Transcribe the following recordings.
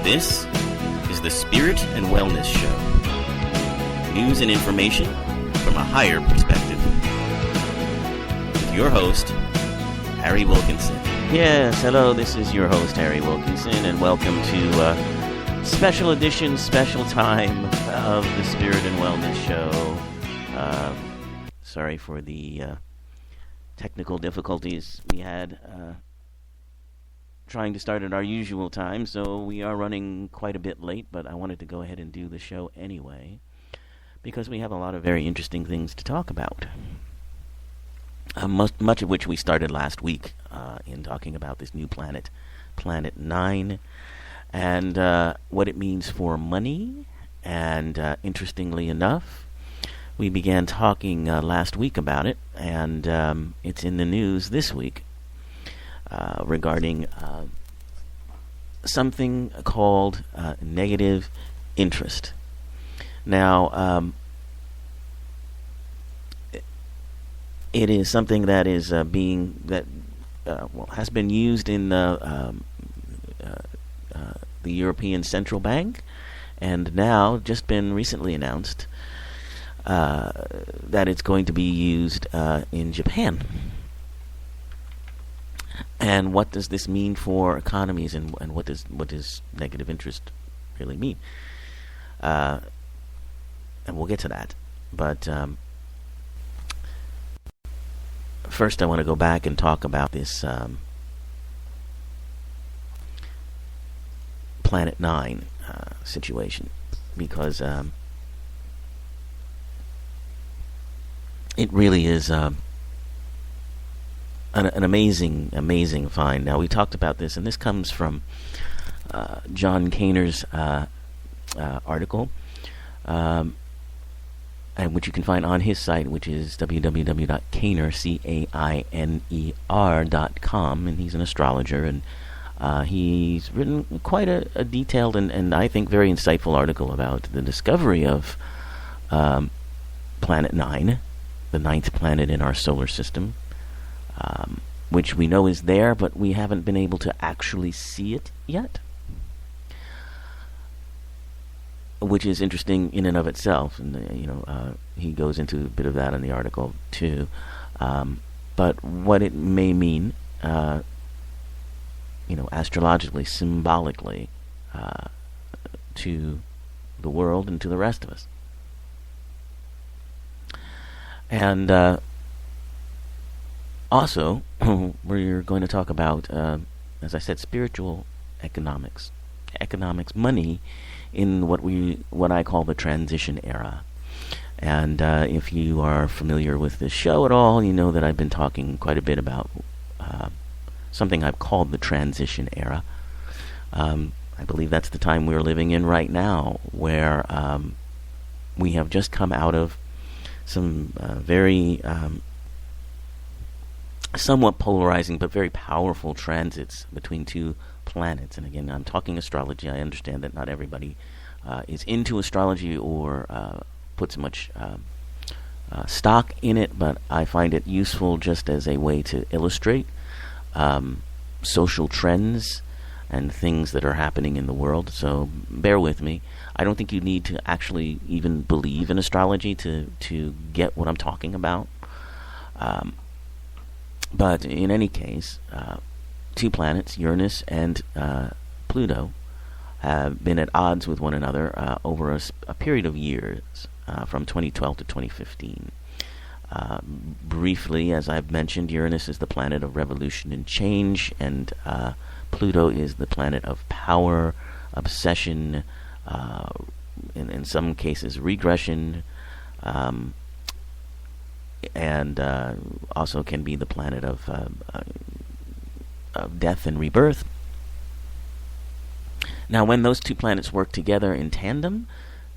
This is the Spirit and Wellness Show. News and information from a higher perspective. With your host, Harry Wilkinson. Yes, hello, this is your host, Harry Wilkinson, and welcome to special edition, special time of the Spirit and Wellness Show. Sorry for the technical difficulties we had trying to start at our usual time, so we are running quite a bit late, but I wanted to go ahead and do the show anyway, because we have a lot of very interesting things to talk about. Much of which we started last week in talking about this new planet, Planet 9, and what it means for money. And interestingly enough, we began talking last week about it, and it's in the news this week regarding something called negative interest. Now, it is something that is has been used in the European Central Bank, and now just been recently announced that it's going to be used in Japan. And what does this mean for economies, and what does negative interest really mean? And we'll get to that, but first, I want to go back and talk about this Planet 9 situation, because it really is an amazing find. Now, we talked about this, and this comes from John Kaner's article, and which you can find on his site, which is www.kainer.com, and he's an astrologer, and he's written quite a detailed and I think very insightful article about the discovery of Planet 9, the ninth planet in our solar system, which we know is there, but we haven't been able to actually see it yet, which is interesting in and of itself, and he goes into a bit of that in the article too. But what it may mean, astrologically, symbolically, to the world and to the rest of us, and also we're going to talk about, as I said, spiritual economics, money, in what I call the transition era. And if you are familiar with this show at all, you know that I've been talking quite a bit about something I've called the transition era. I believe that's the time we're living in right now, where we have just come out of some very somewhat polarizing but very powerful transits between two planets. And again, I'm talking astrology. I understand that not everybody is into astrology or puts much stock in it, but I find it useful just as a way to illustrate social trends and things that are happening in the world. So bear with me. I don't think you need to actually even believe in astrology to get what I'm talking about. But in any case, two planets, Uranus and Pluto, have been at odds with one another over a period of years, from 2012 to 2015. Briefly, as I've mentioned, Uranus is the planet of revolution and change, and Pluto is the planet of power, obsession, in some cases regression, and also can be the planet of death and rebirth. Now, when those two planets work together in tandem,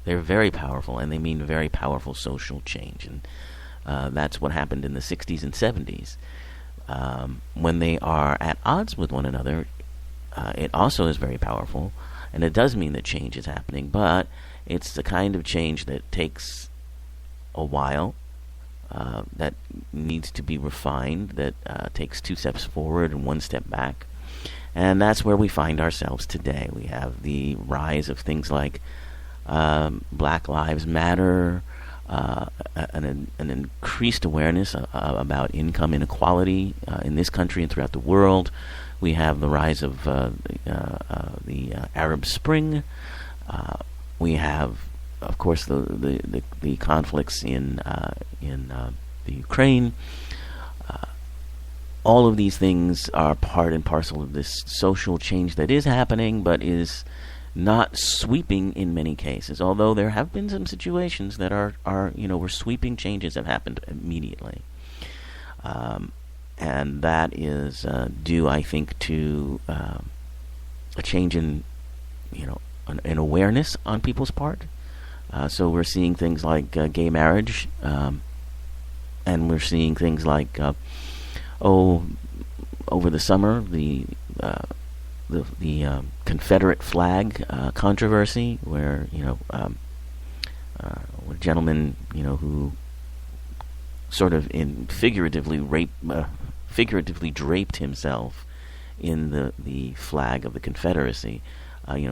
they're very powerful, and they mean very powerful social change. And that's what happened in the 60s and 70s. When they are at odds with one another, it also is very powerful, and it does mean that change is happening, but it's the kind of change that takes a while, that needs to be refined, that takes 2 steps forward and 1 step back. And that's where we find ourselves today. We have the rise of things like Black Lives Matter, an increased awareness about income inequality in this country and throughout the world. We have the rise of the Arab Spring. We have, of course, the conflicts in the Ukraine. All of these things are part and parcel of this social change that is happening, but is not sweeping in many cases. Although there have been some situations that are where sweeping changes have happened immediately, and that is due, I think, to a change in an awareness on people's part. So we're seeing things like gay marriage, and we're seeing things like over the summer, the Confederate flag controversy, where a gentleman who sort of figuratively draped himself in the flag of the Confederacy,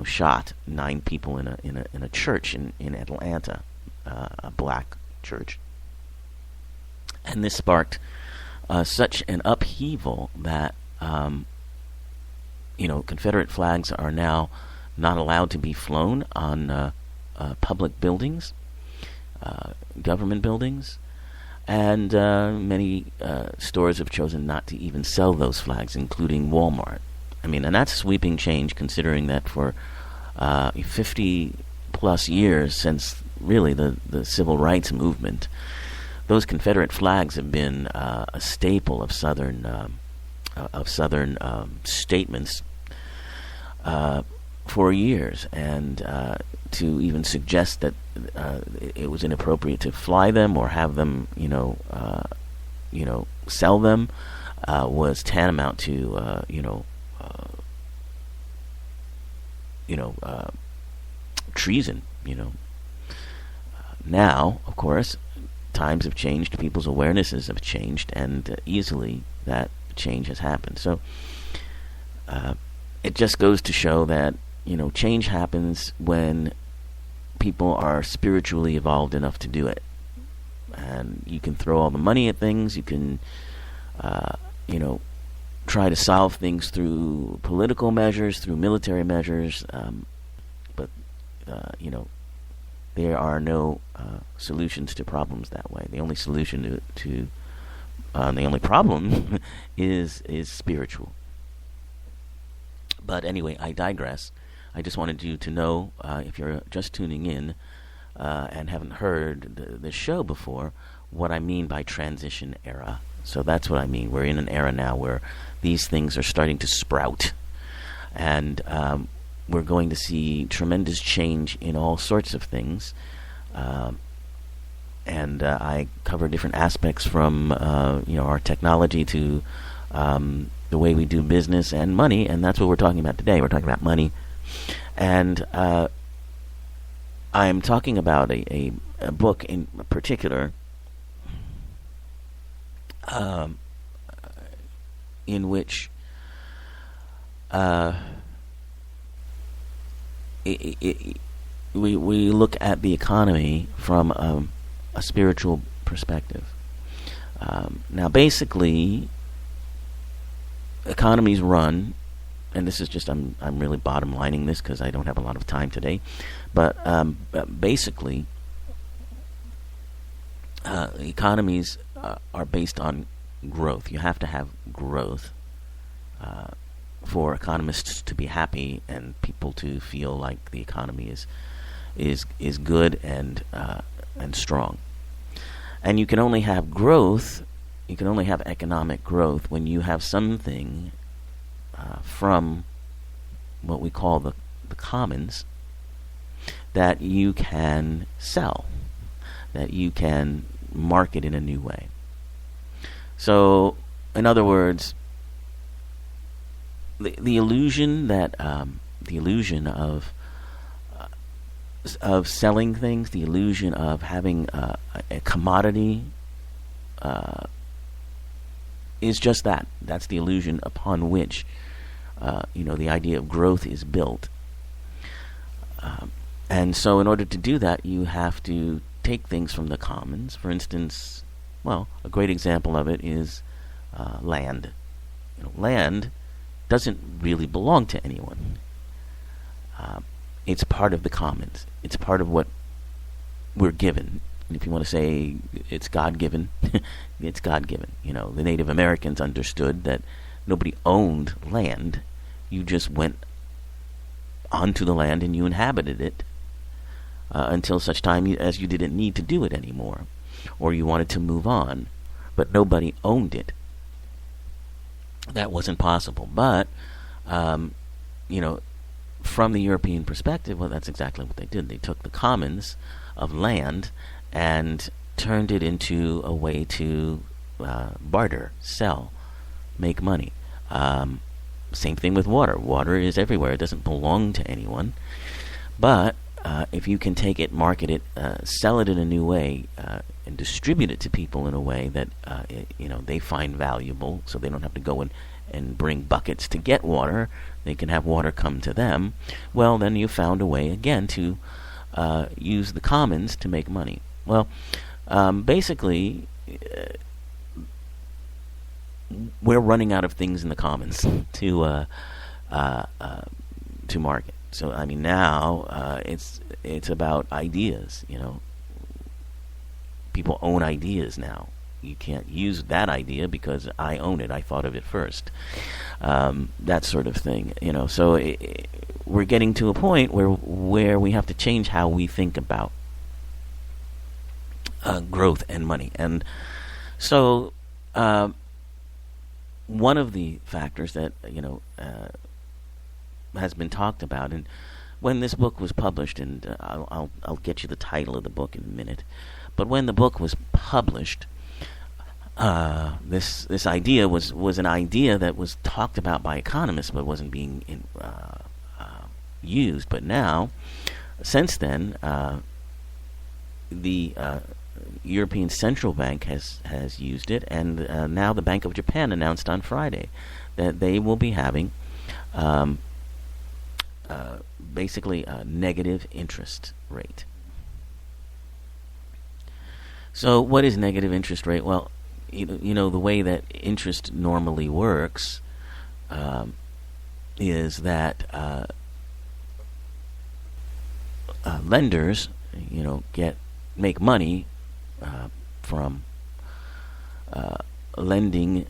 shot 9 people in a church in Atlanta, a black church, and this sparked such an upheaval that Confederate flags are now not allowed to be flown on public buildings, government buildings, and many stores have chosen not to even sell those flags, including Walmart. I mean, and that's sweeping change, considering that for 50 plus years since really the civil rights movement, those Confederate flags have been a staple of Southern statements for years, and to even suggest that it was inappropriate to fly them or have them, sell them, was tantamount to, treason. Now, of course, times have changed, people's awarenesses have changed, and easily that change has happened. So it just goes to show that change happens when people are spiritually evolved enough to do it. And you can throw all the money at things, you can try to solve things through political measures, through military measures, but there are no solutions to problems that way. The only solution to the only problem is spiritual. But anyway, I digress. I just wanted you to know, if you're just tuning in and haven't heard the show before, what I mean by transition era. So that's what I mean. We're in an era now where these things are starting to sprout, and we're going to see tremendous change in all sorts of things. And I cover different aspects from our technology to the way we do business and money, and that's what we're talking about today. We're talking about money, and I'm talking about a book in particular in which we look at the economy from a spiritual perspective. Now, basically, economies run, and this is just I'm really bottom lining this because I don't have a lot of time today, but basically, economies are based on growth. You have to have growth for economists to be happy and people to feel like the economy is good and strong. And you can only have growth, you can only have economic growth when you have something from what we call the commons that you can sell, that you can market in a new way. So, in other words, the illusion that the illusion of selling things, the illusion of having a commodity, is just that. That's the illusion upon which the idea of growth is built. And so in order to do that, you have to take things from the commons. For instance, well, a great example of it is land. Land doesn't really belong to anyone. It's part of the commons. It's part of what we're given. And if you want to say it's God-given, it's God-given. The Native Americans understood that nobody owned land. You just went onto the land and you inhabited it until such time as you didn't need to do it anymore, or you wanted to move on. But nobody owned it. That wasn't possible. But, from the European perspective, well, that's exactly what they did. They took the commons of land and turned it into a way to barter, sell, make money. Same thing with water. Water is everywhere. It doesn't belong to anyone. But if you can take it, market it, sell it in a new way, and distribute it to people in a way that they find valuable, so they don't have to go and bring buckets to get water. They can have water come to them. Well, then you found a way again to use the commons to make money. Well, basically, we're running out of things in the commons to market. So now it's about ideas. People own ideas now. You can't use that idea because I own it. I thought of it first. That sort of thing. So we're getting to a point where we have to change how we think about growth and money. And so one of the factors that has been talked about, and when this book was published, and I'll get you the title of the book in a minute, but when the book was published, this idea was an idea that was talked about by economists, but wasn't being used. But now, since then, the European Central Bank has used it, and now the Bank of Japan announced on Friday that they will be having basically a negative interest rate. So what is negative interest rate? Well, the way that interest normally works is that lenders, make money from lending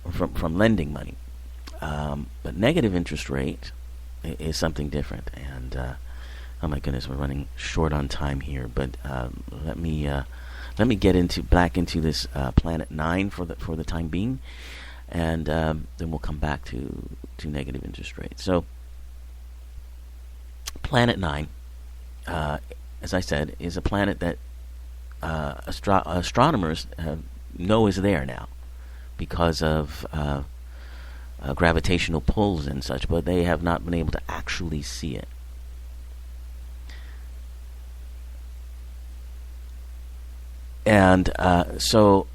from lending money. But negative interest rate is something different. And oh my goodness, we're running short on time here. But let me get back into this Planet 9 for the time being, and then we'll come back to negative interest rate. So Planet 9, as I said, is a planet that astronomers know is there now because of gravitational pulls and such, but they have not been able to actually see it. And so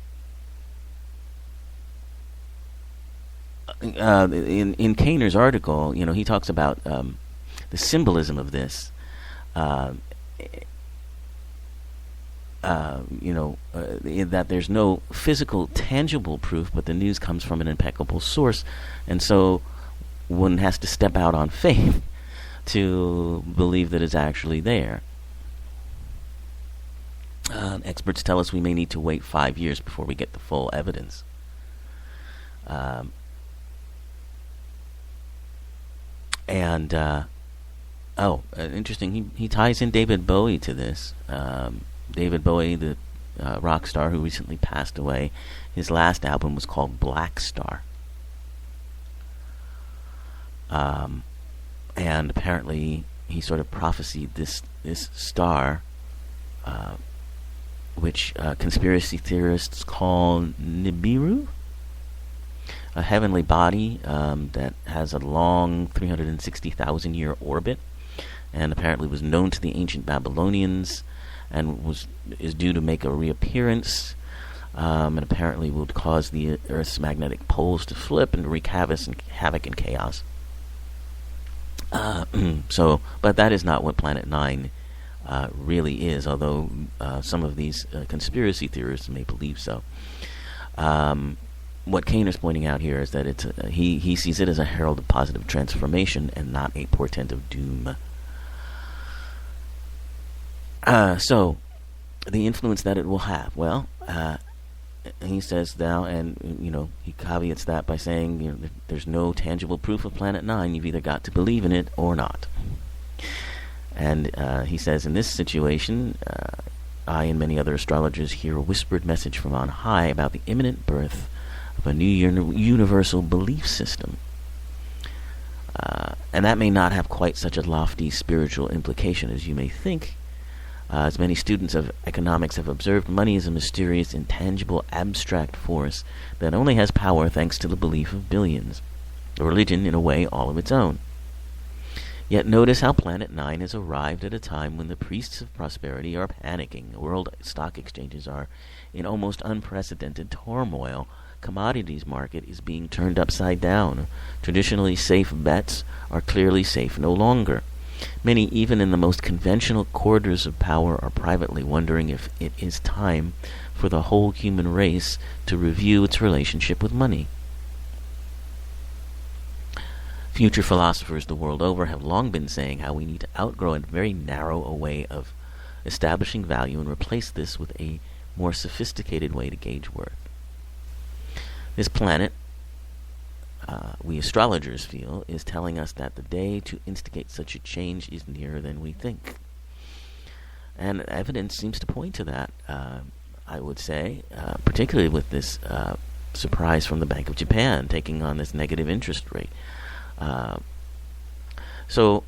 in Kahner's article, he talks about the symbolism of this. That there's no physical, tangible proof, but the news comes from an impeccable source, and so one has to step out on faith to believe that it's actually there. Experts tell us we may need to wait 5 years before we get the full evidence. Interesting. He ties in David Bowie to this. David Bowie, the rock star who recently passed away, his last album was called Black Star. And apparently he sort of prophesied this star, which conspiracy theorists call Nibiru, a heavenly body that has a long 360,000-year orbit, and apparently was known to the ancient Babylonians, and is due to make a reappearance and apparently would cause the Earth's magnetic poles to flip and wreak havoc and chaos. But that is not what Planet Nine really is, although some of these conspiracy theorists may believe so. What Kane is pointing out here is that he sees it as a herald of positive transformation and not a portent of doom. So, the influence that it will have. Well, he says now, and he caveats that by saying, there's no tangible proof of Planet Nine. You've either got to believe in it or not. And he says, in this situation, I and many other astrologers hear a whispered message from on high about the imminent birth of a new universal belief system. And that may not have quite such a lofty spiritual implication as you may think. As many students of economics have observed, money is a mysterious, intangible, abstract force that only has power thanks to the belief of billions. A religion, in a way, all of its own. Yet notice how Planet Nine has arrived at a time when the priests of prosperity are panicking. World stock exchanges are in almost unprecedented turmoil. Commodities market is being turned upside down. Traditionally safe bets are clearly safe no longer. Many, even in the most conventional quarters of power, are privately wondering if it is time for the whole human race to review its relationship with money. Future philosophers the world over have long been saying how we need to outgrow a very narrow way of establishing value and replace this with a more sophisticated way to gauge worth. This planet, we astrologers feel, is telling us that the day to instigate such a change is nearer than we think. And evidence seems to point to that, I would say, particularly with this surprise from the Bank of Japan taking on this negative interest rate. So,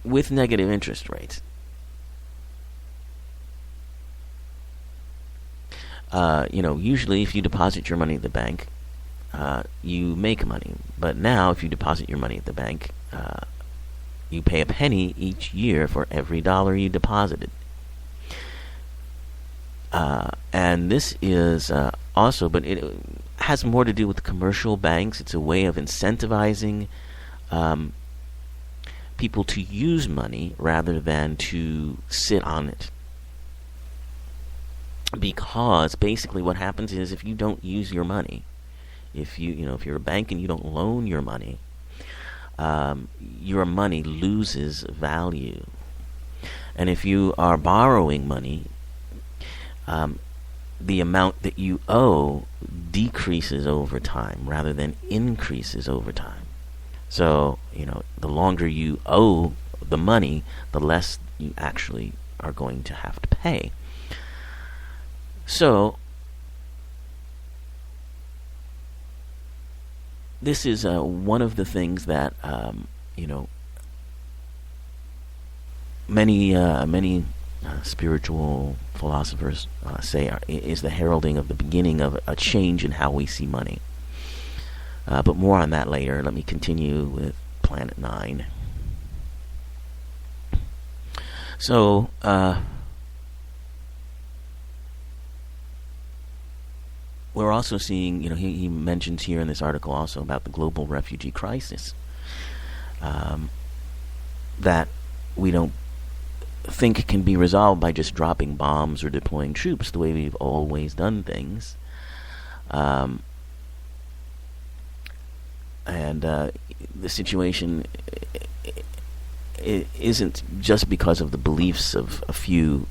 with negative interest rates, usually if you deposit your money at the bank, you make money. But now, if you deposit your money at the bank, you pay a penny each year for every dollar you deposited. And this is also, but it has more to do with commercial banks. It's a way of incentivizing people to use money rather than to sit on it. Because basically what happens is if you don't use your money, if you're a bank and you don't loan your money loses value. And if you are borrowing money, the amount that you owe decreases over time rather than increases over time. So, the longer you owe the money, the less you actually are going to have to pay. So, this is one of the things that, many spiritual philosophers say is the heralding of the beginning of a change in how we see money. But more on that later. Let me continue with Planet Nine. So, we're also seeing, he mentions here in this article also about the global refugee crisis that we don't think can be resolved by just dropping bombs or deploying troops the way we've always done things. And the situation isn't just because of the beliefs of a few,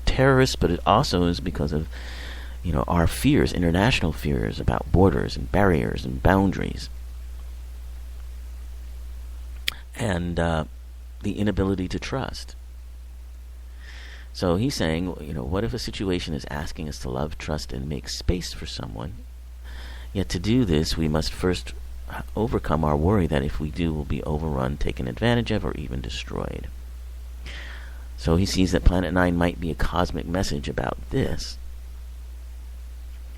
terrorists, but it also is because of, our fears, international fears about borders and barriers and boundaries. And the inability to trust. So he's saying, what if a situation is asking us to love, trust, and make space for someone? Yet to do this, we must first overcome our worry that if we do, we'll be overrun, taken advantage of, or even destroyed. So he sees that Planet Nine might be a cosmic message about this,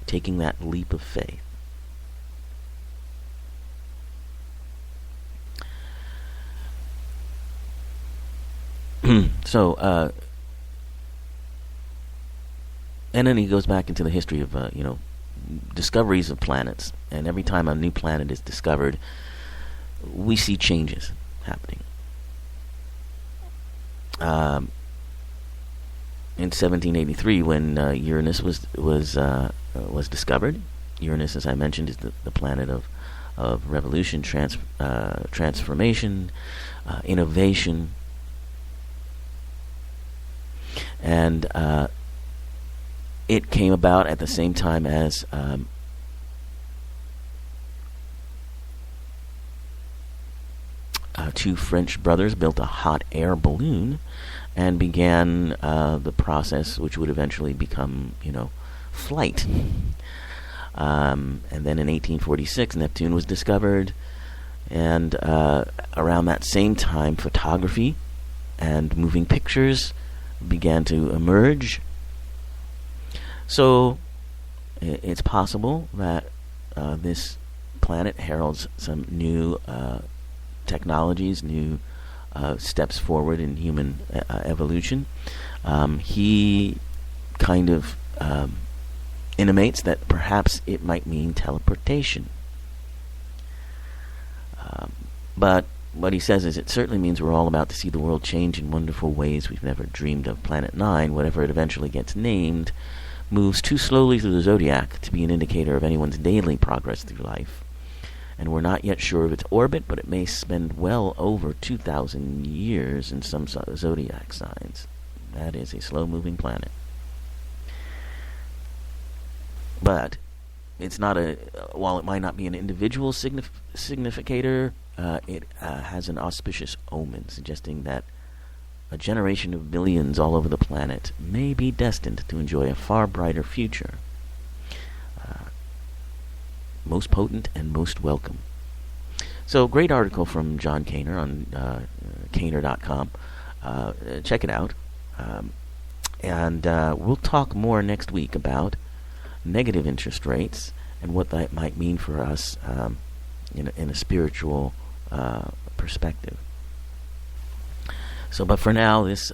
taking that leap of faith. So, And then he goes back into the history of, discoveries of planets. And every time a new planet is discovered, we see changes happening. In 1783, when Uranus was discovered, Uranus, as I mentioned, is the planet of revolution, transformation, innovation, and it came about at the same time as two French brothers built a hot air balloon and began the process which would eventually become, flight. And then in 1846, Neptune was discovered, and around that same time, photography and moving pictures began to emerge. So it's possible that this planet heralds some new technologies, new steps forward in human evolution. He kind of intimates that perhaps it might mean teleportation. But what he says is it certainly means we're all about to see the world change in wonderful ways we've never dreamed of. Planet 9, whatever it eventually gets named, moves too slowly through the zodiac to be an indicator of anyone's daily progress through life. And we're not yet sure of its orbit, but it may spend well over 2,000 years in some zodiac signs. That is a slow-moving planet. But it's not while it might not be an individual significator, it has an auspicious omen, suggesting that a generation of billions all over the planet may be destined to enjoy a far brighter future. Most potent and most welcome. So, great article from John Kaner on Kaner.com. Check it out. And we'll talk more next week about negative interest rates and what that might mean for us in a spiritual perspective. So, but for now, this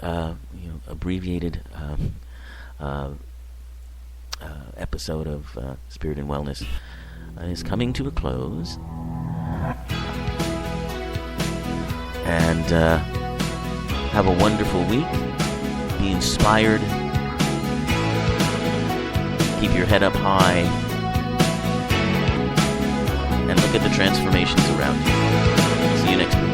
abbreviated episode of Spirit and Wellness is coming to a close. And have a wonderful week. Be inspired. Keep your head up high. And look at the transformations around you. See you next week.